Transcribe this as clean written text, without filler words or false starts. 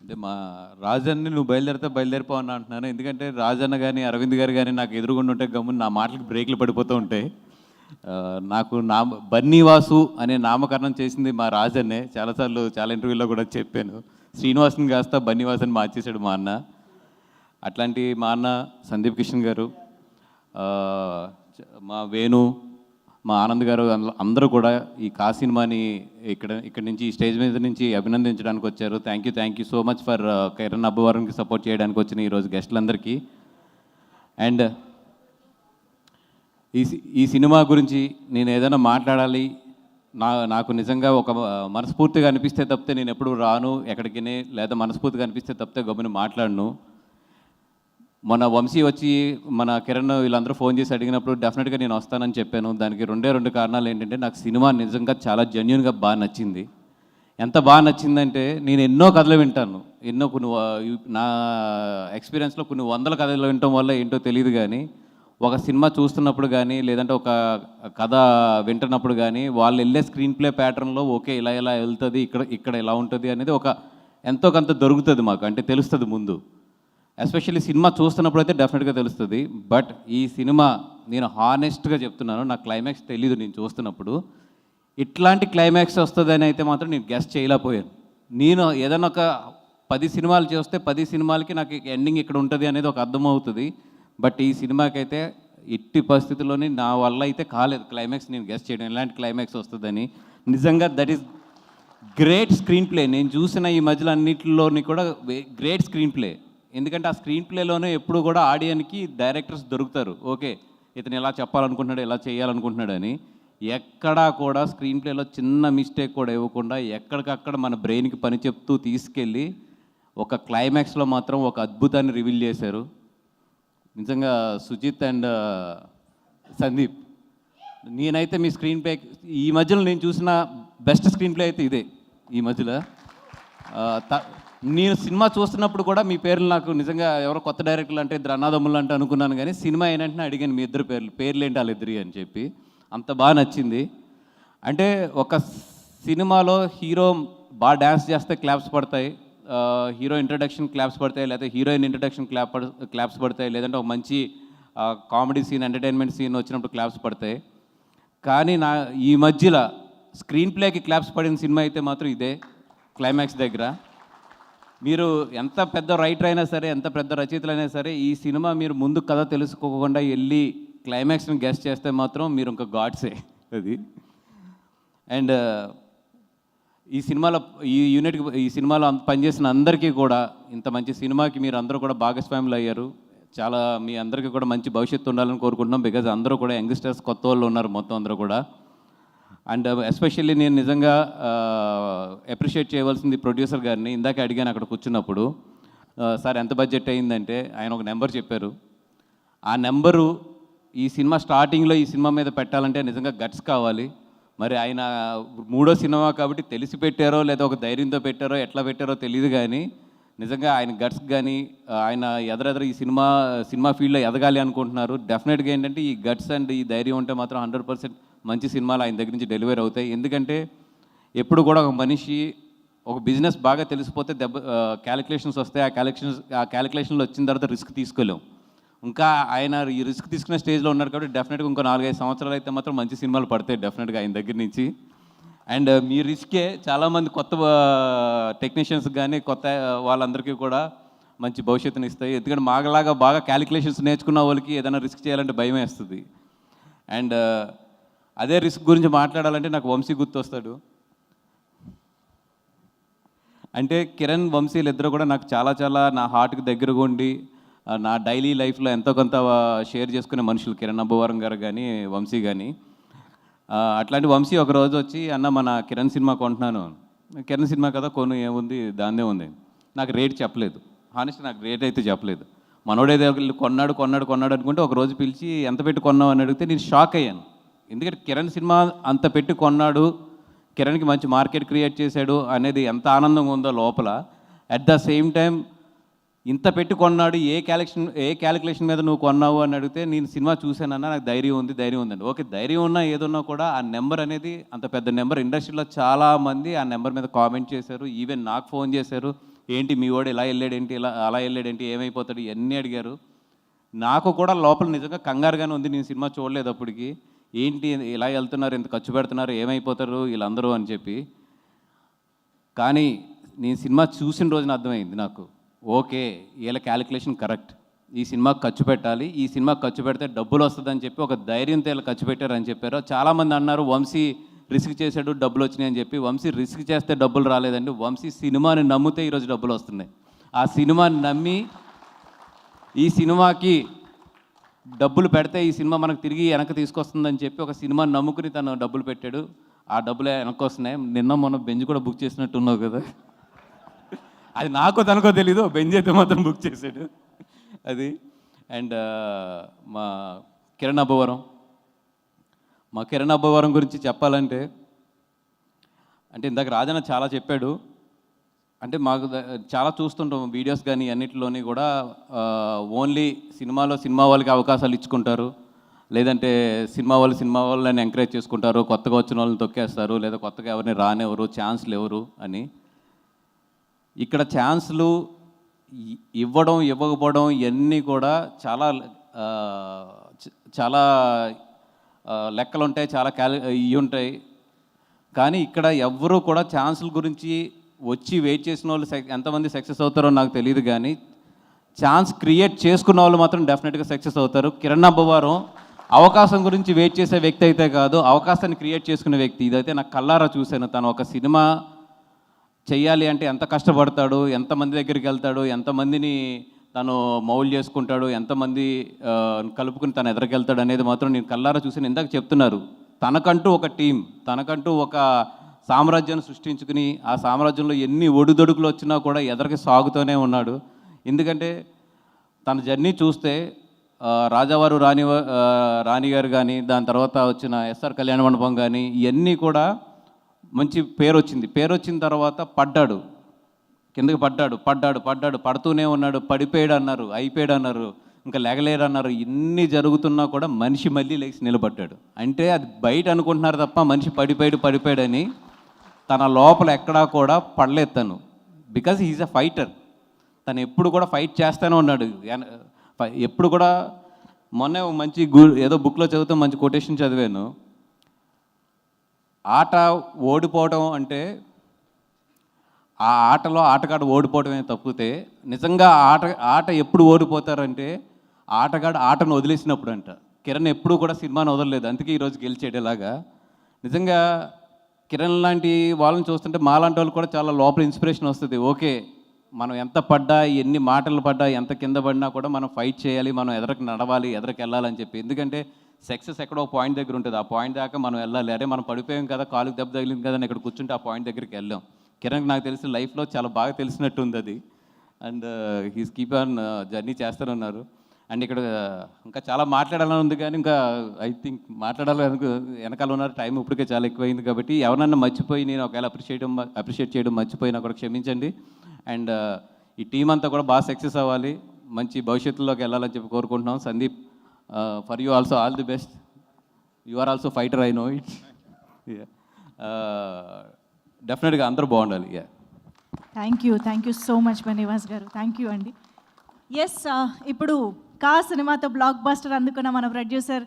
అంటే మా రాజన్ని నువ్వు బయలుదేరితే బయలుదేరిపో అని అంటున్నాను. ఎందుకంటే రాజన్న కానీ అరవింద్ గారు కానీ నాకు ఎదురుగుండా ఉంటే గమ్మున నా మాటలకు బ్రేక్లు పడిపోతూ ఉంటాయి. నాకు బన్నీవాసు అనే నామకరణం చేసింది మా రాజన్నే. చాలాసార్లు చాలా ఇంటర్వ్యూలో కూడా చెప్పాను. శ్రీనివాసుని కాస్త బన్నీవాస్ అని మార్చేశాడు మా అన్న. అట్లాంటి మా అన్న సందీప్ కిషన్ గారు, మా వేణు, మా ఆనంద్ గారు అందరూ కూడా ఈ సినిమాని ఇక్కడ నుంచి ఈ స్టేజ్ మీద నుంచి అభినందించడానికి వచ్చారు. Thank you so much for Kiran అబ్బవరంకి సపోర్ట్ చేయడానికి వచ్చిన ఈరోజు గెస్టులందరికీ. అండ్ ఈ సినిమా గురించి నేను ఏదైనా మాట్లాడాలి, నాకు నిజంగా ఒక మనస్ఫూర్తిగా అనిపిస్తే తప్పితే నేను ఎప్పుడు రాను ఎక్కడికి, లేదా మనస్ఫూర్తిగా అనిపిస్తే తప్పితే గమ్ముని మాట్లాడను. మన వంశీ వచ్చి మన కిరణ్ వీళ్ళందరూ ఫోన్ చేసి అడిగినప్పుడు డెఫినెట్గా నేను వస్తానని చెప్పాను. దానికి రెండు కారణాలు ఏంటంటే, నాకు సినిమా నిజంగా చాలా జెన్యూన్గా బాగా నచ్చింది. ఎంత బాగా నచ్చిందంటే, నేను ఎన్నో కథలు వింటాను, నా ఎక్స్పీరియన్స్లో కొన్ని వందల కథలు వినటం వల్ల ఏంటో తెలియదు, కానీ ఒక సినిమా చూస్తున్నప్పుడు కానీ లేదంటే ఒక కథ వింటున్నప్పుడు కానీ వాళ్ళు వెళ్ళే స్క్రీన్ ప్లే ప్యాటర్న్లో ఓకే ఇలా వెళ్తుంది, ఇక్కడ ఇలా ఉంటుంది అనేది ఒక ఎంతో కొంత దొరుకుతుంది మాకు, అంటే తెలుస్తుంది ముందు. ఎస్పెషల్లీ సినిమా చూస్తున్నప్పుడు అయితే డెఫినెట్గా తెలుస్తుంది. బట్ ఈ సినిమా నేను హానెస్ట్గా చెప్తున్నాను, నాకు క్లైమాక్స్ తెలీదు నేను చూస్తున్నప్పుడు. ఇట్లాంటి క్లైమాక్స్ వస్తుందని అయితే మాత్రం నేను గెస్ చేయలేకపోయాను. నేను ఏదైనా ఒక 10 సినిమాలు చూస్తే 10 సినిమాలకి నాకు ఎండింగ్ ఇక్కడ ఉంటుంది అనేది ఒక అర్థమవుతుంది. బట్ ఈ సినిమాకైతే ఎట్టి పరిస్థితుల్లోని నా వల్ల అయితే కాలేదు క్లైమాక్స్ నేను గెస్ చేయడం, ఎలాంటి క్లైమాక్స్ వస్తుందని. నిజంగా that is great screen play. నేను చూసిన ఈ మధ్యలో అన్నింటిలోని కూడా గ్రేట్ స్క్రీన్ ప్లే. ఎందుకంటే ఆ స్క్రీన్ ప్లేలోనే ఎప్పుడు కూడా ఆడియన్కి డైరెక్టర్స్ దొరుకుతారు, ఓకే ఇతను ఎలా చెప్పాలనుకుంటున్నాడు, ఎలా చేయాలనుకుంటున్నాడు అని. ఎక్కడా కూడా స్క్రీన్ ప్లేలో చిన్న మిస్టేక్ కూడా ఇవ్వకుండా ఎక్కడికక్కడ మన బ్రెయిన్కి పని చెప్తూ తీసుకెళ్ళి ఒక క్లైమాక్స్లో మాత్రం ఒక అద్భుతాన్ని రివీల్ చేశారు. నిజంగా సుజిత్ అండ్ సందీప్, నేనైతే మీ స్క్రీన్ ప్లే ఈ మధ్యలో నేను చూసిన బెస్ట్ స్క్రీన్ ప్లే అయితే ఇదే. ఈ మధ్యలో నేను సినిమా చూస్తున్నప్పుడు కూడా మీ పేర్లు నాకు నిజంగా ఎవరో కొత్త డైరెక్టర్లు అంటే ఇద్దరు అన్నదమ్ములు అంటే అనుకున్నాను, కానీ సినిమా ఏంటంటే అడిగాను మీ ఇద్దరు పేర్లు ఏంటి వాళ్ళిద్దరి అని చెప్పి. అంత బాగా నచ్చింది. అంటే ఒక సినిమాలో హీరో బాగా డ్యాన్స్ చేస్తే క్లాప్స్ పడతాయి, హీరో ఇంట్రడక్షన్ క్లాప్స్ పడతాయి, లేదా హీరోయిన్ ఇంట్రడక్షన్ క్లాప్స్ పడతాయి, లేదంటే ఒక మంచి కామెడీ సీన్ ఎంటర్టైన్మెంట్ సీన్ వచ్చినప్పుడు క్లాప్స్ పడతాయి. కానీ ఈ మధ్యలో స్క్రీన్ ప్లేకి క్లాప్స్ పడిన సినిమా అయితే మాత్రం ఇదే. క్లైమాక్స్ దగ్గర మీరు ఎంత పెద్ద రైటర్ అయినా సరే, ఎంత పెద్ద రచయితలైనా సరే, ఈ సినిమా మీరు ముందు కథ తెలుసుకోకుండా వెళ్ళి క్లైమాక్స్ని గెస్ట్ చేస్తే మాత్రం మీరు ఇంకా గాడ్సే అది. అండ్ ఈ సినిమాలో పనిచేసిన అందరికీ కూడా, ఇంత మంచి సినిమాకి మీరు అందరూ కూడా భాగస్వాములు అయ్యారు. చాలా మీ అందరికీ కూడా మంచి భవిష్యత్తు ఉండాలని కోరుకుంటున్నాం. బికాజ్ అందరూ కూడా యంగ్స్టర్స్, కొత్త వాళ్ళు ఉన్నారు మొత్తం అందరూ కూడా. అండ్ ఎస్పెషల్లీ నేను నిజంగా అప్రిషియేట్ చేయవలసింది ప్రొడ్యూసర్ గారిని. ఇందాక అడిగాను అక్కడ కూర్చున్నప్పుడు, సార్ ఎంత బడ్జెట్ అయిందంటే ఆయన ఒక నెంబర్ చెప్పారు. ఆ నెంబరు ఈ సినిమా స్టార్టింగ్లో ఈ సినిమా మీద పెట్టాలంటే నిజంగా గట్స్ కావాలి. మరి ఆయన 3వ సినిమా కాబట్టి తెలిసి పెట్టారో లేదా ఒక ధైర్యంతో పెట్టారో ఎట్లా పెట్టారో తెలియదు, కానీ నిజంగా ఆయన గట్స్ కానీ ఆయన ఎదరెదర ఈ సినిమా ఫీల్డ్లో ఎదగాలి అనుకుంటున్నారు. డెఫినెట్గా ఏంటంటే ఈ గట్స్ అండ్ ఈ ధైర్యం ఉంటే మాత్రం 100% మంచి సినిమాలు ఆయన దగ్గర నుంచి డెలివరీ అవుతాయి. ఎందుకంటే ఎప్పుడు కూడా ఒక మనిషి ఒక బిజినెస్ బాగా తెలిసిపోతే క్యాలిక్యులేషన్స్ వస్తాయి. ఆ క్యాలిక్యులేషన్లో వచ్చిన తర్వాత రిస్క్ తీసుకోలేం. ఇంకా ఆయన ఈ రిస్క్ తీసుకునే స్టేజ్లో ఉన్నారు కాబట్టి డెఫినెట్గా ఇంకో 4-5 సంవత్సరాలు అయితే మాత్రం మంచి సినిమాలు పడతాయి డెఫినెట్గా ఆయన దగ్గర నుంచి. అండ్ మీ రిస్కే చాలామంది కొత్త టెక్నీషియన్స్ కానీ కొత్త వాళ్ళందరికీ కూడా మంచి భవిష్యత్తుని ఇస్తాయి. ఎందుకంటే మాగలాగా బాగా క్యాలిక్యులేషన్స్ నేర్చుకున్న వాళ్ళకి ఏదైనా రిస్క్ చేయాలంటే భయం వేస్తుంది. అండ్ అదే రిస్క్ గురించి మాట్లాడాలంటే నాకు వంశీ గుర్తొస్తాడు. అంటే కిరణ్, వంశీలు ఇద్దరు కూడా నాకు చాలా నా హార్ట్కి దగ్గరగా ఉండి నా డైలీ లైఫ్లో ఎంతో కొంత షేర్ చేసుకునే మనుషులు కిరణ్ అబ్బవరం గారు కానీ వంశీ కానీ. అట్లాంటి వంశీ ఒక రోజు వచ్చి, అన్న మన కిరణ్ సినిమా కొంటున్నాను. కిరణ్ సినిమా కదా కొను, ఏముంది దాన్నే ఉంది. నాకు రేట్ చెప్పలేదు, హానెస్ట్ నాకు రేట్ అయితే చెప్పలేదు. మనోడేదో కొన్నాడు అనుకుంటే ఒక రోజు పిలిచి ఎంత పెట్టి కొన్నావు అని అడిగితే నేను షాక్ అయ్యాను. ఎందుకంటే కిరణ్ సినిమా అంత పెట్టి కొన్నాడు, కిరణ్కి మంచి మార్కెట్ క్రియేట్ చేశాడు అనేది ఎంత ఆనందంగా ఉందో లోపల. అట్ ద సేమ్ టైం ఇంత పెట్టి కొన్నాడు, ఏ క్యాలిక్యులేషన్ మీద నువ్వు కొన్నావు అని అడిగితే నేను సినిమా చూశానన్నా, నాకు ధైర్యం ఉందండి. ఓకే, ధైర్యం ఉన్నా ఏదున్నా కూడా ఆ నెంబర్ అనేది అంత పెద్ద నెంబర్. ఇండస్ట్రీలో చాలామంది ఆ నెంబర్ మీద కామెంట్ చేశారు, ఈవెన్ నాకు ఫోన్ చేశారు, ఏంటి మీ వాడు ఇలా వెళ్ళాడేంటి, ఇలా అలా వెళ్ళాడేంటి, ఏమైపోతాడు, ఇవన్నీ అడిగారు. నాకు కూడా లోపల నిజంగా కంగారుగానే ఉంది, నేను సినిమా చూడలేదు అప్పటికి. ఏంటి ఇలా వెళ్తున్నారు, ఇంత ఖర్చు పెడుతున్నారు, ఏమైపోతారు వీళ్ళందరూ అని చెప్పి. కానీ నేను సినిమా చూసిన రోజున అర్థమైంది నాకు, ఓకే వీళ్ళ క్యాలిక్యులేషన్ కరెక్ట్, ఈ సినిమాకి ఖర్చు పెట్టాలి, ఈ సినిమాకి ఖర్చు పెడితే డబ్బులు వస్తుందని చెప్పి ఒక ధైర్యంతో వీళ్ళు ఖర్చు పెట్టారని చెప్పారు. చాలామంది అన్నారు వంశీ రిస్క్ చేశాడు డబ్బులు వచ్చినాయి అని చెప్పి. వంశీ రిస్క్ చేస్తే డబ్బులు రాలేదండి, వంశీ సినిమాని నమ్మితే ఈరోజు డబ్బులు వస్తున్నాయి. ఆ సినిమాని నమ్మి ఈ సినిమాకి డబ్బులు పెడితే ఈ సినిమా మనకు తిరిగి వెనక్కి తీసుకొస్తుందని చెప్పి ఒక సినిమాని నమ్ముకుని తను డబ్బులు పెట్టాడు. ఆ డబ్బులే వెనక్కి వస్తున్నాయి. నిన్న మొన్న బెంజ్ కూడా బుక్ చేసినట్టున్నావు కదా, అది నాకు తనకో తెలీదు, బెంజ్ అయితే మాత్రం బుక్ చేశాడు అది. అండ్ మా కిరణ్ అబ్బవరం గురించి చెప్పాలంటే, అంటే ఇందాక రాజన్న చాలా చెప్పాడు. అంటే మాకు చాలా చూస్తుంటాం వీడియోస్ కానీ అన్నిటిలోని కూడా, ఓన్లీ సినిమా వాళ్ళకి అవకాశాలు ఇచ్చుకుంటారు, లేదంటే సినిమా వాళ్ళని ఎంకరేజ్ చేసుకుంటారు, కొత్తగా వచ్చిన వాళ్ళని తొక్కేస్తారు, లేదా కొత్తగా ఎవరిని రానివ్వరు, ఛాన్స్లు ఎవరు అని. ఇక్కడ ఛాన్స్లు ఇవ్వడం ఇవ్వకపోవడం ఇవన్నీ కూడా చాలా చాలా లెక్కలు ఉంటాయి, చాలా ఇవి ఉంటాయి. కానీ ఇక్కడ ఎవ్వరూ కూడా ఛాన్సుల గురించి వచ్చి వెయిట్ చేసిన వాళ్ళు ఎంతమంది సక్సెస్ అవుతారో నాకు తెలియదు, కానీ ఛాన్స్ క్రియేట్ చేసుకున్న వాళ్ళు మాత్రం డెఫినెట్గా సక్సెస్ అవుతారు. కిరణ్ అబ్బవరం అవకాశం గురించి వెయిట్ చేసే వ్యక్తి అయితే కాదు, అవకాశాన్ని క్రియేట్ చేసుకునే వ్యక్తి. ఇదైతే నాకు కల్లారా చూశాను. తను ఒక సినిమా చెయ్యాలి అంటే ఎంత కష్టపడతాడు, ఎంతమంది దగ్గరికి వెళ్తాడు, ఎంతమందిని తను మౌల్ చేసుకుంటాడు, ఎంతమంది కలుపుకుని తను ఎదురుకెళ్తాడు అనేది మాత్రం నేను కల్లారా చూసాను. ఇందాక చెప్తున్నారు, తనకంటూ ఒక టీం, తనకంటూ ఒక సామ్రాజ్యాన్ని సృష్టించుకుని ఆ సామ్రాజ్యంలో ఎన్ని ఒడిదొడుకులు వచ్చినా కూడా ఎదరికి సాగుతూనే ఉన్నాడు. ఎందుకంటే తన జర్నీ చూస్తే రాజావారు రాణి గారు కానీ, దాని తర్వాత వచ్చిన ఎస్ఆర్ కళ్యాణ మండపం కానీ, ఇవన్నీ కూడా మంచి పేరు వచ్చిన తర్వాత పడ్డాడు, కిందకి పడుతూనే ఉన్నాడు. పడిపోయాడు అన్నారు, అయిపోయాడు అన్నారు, ఇంకా లేగలేరు అన్నారు. ఇన్ని జరుగుతున్నా కూడా మనిషి మళ్ళీ లేచి నిలబడ్డాడు. అంటే అది బయట అనుకుంటున్నారు తప్ప మనిషి పడిపోయాడని తన లోపల ఎక్కడా కూడా పడలేదు తను. Because he's a fighter. తను ఎప్పుడు కూడా ఫైట్ చేస్తూనే ఉన్నాడు. ఎప్పుడు కూడా మొన్నే మంచి ఏదో బుక్లో చదివితే మంచి కొటేషన్ చదివాను. ఆట ఓడిపోవడం అంటే ఆ ఆటలో ఆటగాడు ఓడిపోవడమే తప్పితే, నిజంగా ఆట ఎప్పుడు ఓడిపోతారంటే ఆటగాడు ఆటను వదిలేసినప్పుడు అంట. కిరణ్ ఎప్పుడు కూడా సినిమాను వదలలేదు, అందుకే ఈరోజు గెలిచేటలాగా. నిజంగా కిరణ్ లాంటి వాళ్ళని చూస్తుంటే మాలాంటి వాళ్ళు కూడా చాలా లోపల ఇన్స్పిరేషన్ వస్తుంది. ఓకే, మనం ఎంత పడ్డా, ఎన్ని మాటలు పడ్డా, ఎంత కింద పడినా కూడా మనం ఫైట్ చేయాలి, మనం ఎదరికి నడవాలి, ఎదరికి వెళ్ళాలని చెప్పి. ఎందుకంటే సక్సెస్ ఎక్కడో పాయింట్ దగ్గర ఉంటుంది, ఆ పాయింట్ దాకా మనం వెళ్ళాలి. అరే మనం పడిపోయాం కదా, కాలుకి దెబ్బ తగిలింది కదా అని ఇక్కడ కూర్చుంటే ఆ పాయింట్ దగ్గరికి వెళ్ళాం. కిరణ్ నాకు తెలిసి లైఫ్లో చాలా బాగా తెలిసినట్టు ఉంది అది. And he's keep on journey చేస్తారన్నారు. అండ్ ఇక్కడ ఇంకా చాలా మాట్లాడాలని ఉంది, కానీ ఇంకా ఐ థింక్ వెనకాల ఉన్నారు. టైం ఇప్పటికే చాలా ఎక్కువైంది కాబట్టి ఎవరన్నా మర్చిపోయి నేను ఒకవేళ అప్రిషియేట్ చేయడం మర్చిపోయినా కూడా క్షమించండి. అండ్ ఈ టీం అంతా కూడా బాగా సక్సెస్ అవ్వాలి, మంచి భవిష్యత్తులోకి వెళ్ళాలని చెప్పి కోరుకుంటున్నాం. Sandeep, for you also all the best. You are also fighter, I know it. డెఫినెట్గా అందరూ బాగుండాలి. థ్యాంక్ యూ సో మచ్ బనివాస్ గారు, థ్యాంక్ యూ అండి. ఎస్, ఇప్పుడు కా సినిమాతో బ్లాక్ బస్టర్ అందుకున్న మన ప్రొడ్యూసర్